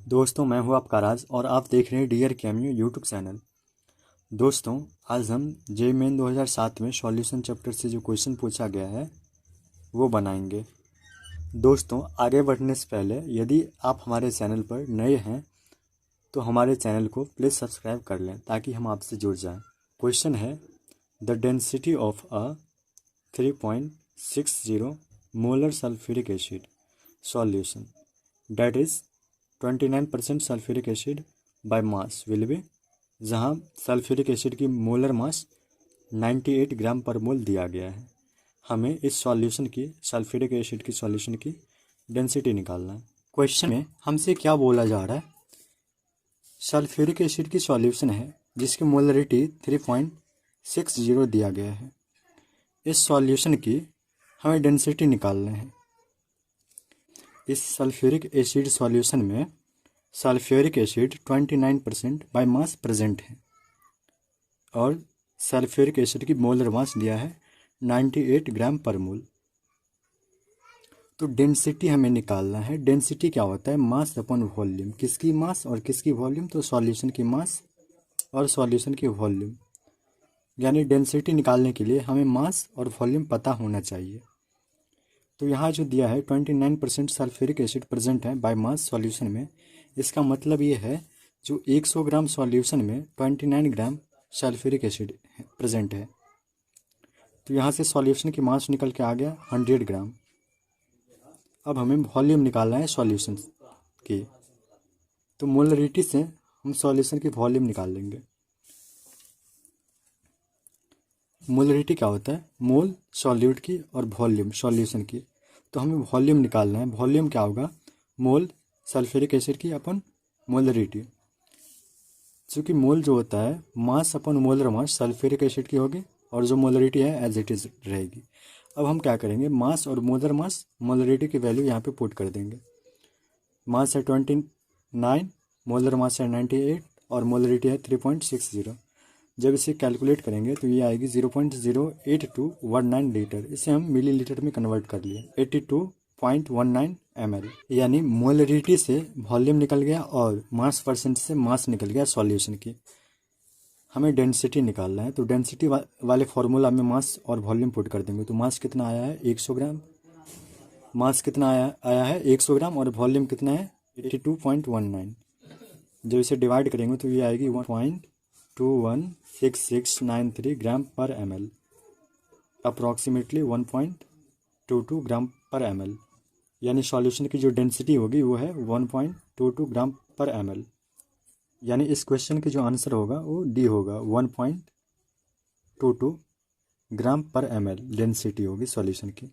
दोस्तों मैं हूं आपका राज और आप देख रहे हैं डियर कैमियो यूट्यूब चैनल। दोस्तों आज हम जे मेन 2007 में सॉल्यूशन चैप्टर से जो क्वेश्चन पूछा गया है वो बनाएंगे। दोस्तों आगे बढ़ने से पहले यदि आप हमारे चैनल पर नए हैं तो हमारे चैनल को प्लीज़ सब्सक्राइब कर लें ताकि हम आपसे जुड़ जाएं। क्वेश्चन है the density of a 3.60 molar sulphuric acid solution that is 29% sulphuric acid by mass will be, जहाँ सल्फ्यूरिक एसिड की मोलर मास 98 ग्राम पर मोल दिया गया है। हमें इस सॉल्यूशन की सल्फ्यूरिक एसिड की सॉल्यूशन की डेंसिटी निकालना है। क्वेश्चन में हमसे क्या बोला जा रहा है, सल्फ्यूरिक एसिड की सॉल्यूशन है जिसकी मोलरिटी 3.60 दिया गया है। इस सॉल्यूशन की हमें डेंसिटी निकालना है। इस सल्फ्यूरिक एसिड सॉल्यूशन में sulphuric acid 29% by mass present है और सल्फ्यूरिक एसिड की मोलर मास दिया है 98 ग्राम पर मोल। तो डेंसिटी हमें निकालना है। डेंसिटी क्या होता है, मास अपॉन वॉल्यूम। किसकी मास और किसकी वॉल्यूम, तो सॉल्यूशन की मास और सॉल्यूशन की वॉल्यूम। यानी डेंसिटी निकालने के लिए हमें मास और वॉल्यूम पता होना चाहिए। तो यहाँ जो दिया है 29% सल्फ्यूरिक एसिड प्रेजेंट है बाय मास सॉल्यूशन में, इसका मतलब ये है जो 100 ग्राम सॉल्यूशन में 29 ग्राम सल्फ्यूरिक एसिड प्रेजेंट है। तो यहाँ से सॉल्यूशन की मास निकल के आ गया 100 ग्राम। अब हमें वॉल्यूम निकालना है सॉल्यूशन की, तो मोलरिटी से हम सॉल्यूशन की वॉल्यूम निकाल लेंगे। मोलरिटी क्या होता है, मोल सॉल्यूट की और वॉल्यूम सॉल्यूशन की। तो हमें वॉल्यूम निकालना है। वॉल्यूम क्या होगा, मोल सल्फ्यूरिक एसिड की अपन मोलरिटी। चूँकि मोल जो होता है मास अपन मोलर मास सल्फ्यूरिक एसिड की होगी और जो मोलरिटी है एज इट इज़ रहेगी। अब हम क्या करेंगे, मास और मोलर मास मोलरिटी की वैल्यू यहाँ पे पुट कर देंगे। मास है 29, मोलर मास है 98 और मोलरिटी है 3.60। जब इसे कैलकुलेट करेंगे तो ये आएगी 0.08219 लीटर। इसे हम मिली लीटर में कन्वर्ट कर लिए 82.19 ml। यानी मोलरिटी से वॉल्यूम निकल गया और मास परसेंट से मास निकल गया सॉल्यूशन की। हमें डेंसिटी निकालना है, तो डेंसिटी वाले फार्मूला में मास और वॉल्यूम पुट कर देंगे। तो मास कितना आया है 100 ग्राम, मास कितना आया है 100 ग्राम और वॉल्यूम कितना है 82.19। जब इसे डिवाइड करेंगे तो ये आएगी 1.216693 ग्राम पर ml, अप्रॉक्सीमेटली 1.22 ग्राम पर ml। यानी सॉल्यूशन की जो डेंसिटी होगी वो है 1.22 ग्राम पर ml। यानी इस क्वेश्चन की जो आंसर होगा वो डी होगा, 1.22 ग्राम पर ml डेंसिटी होगी सॉल्यूशन की।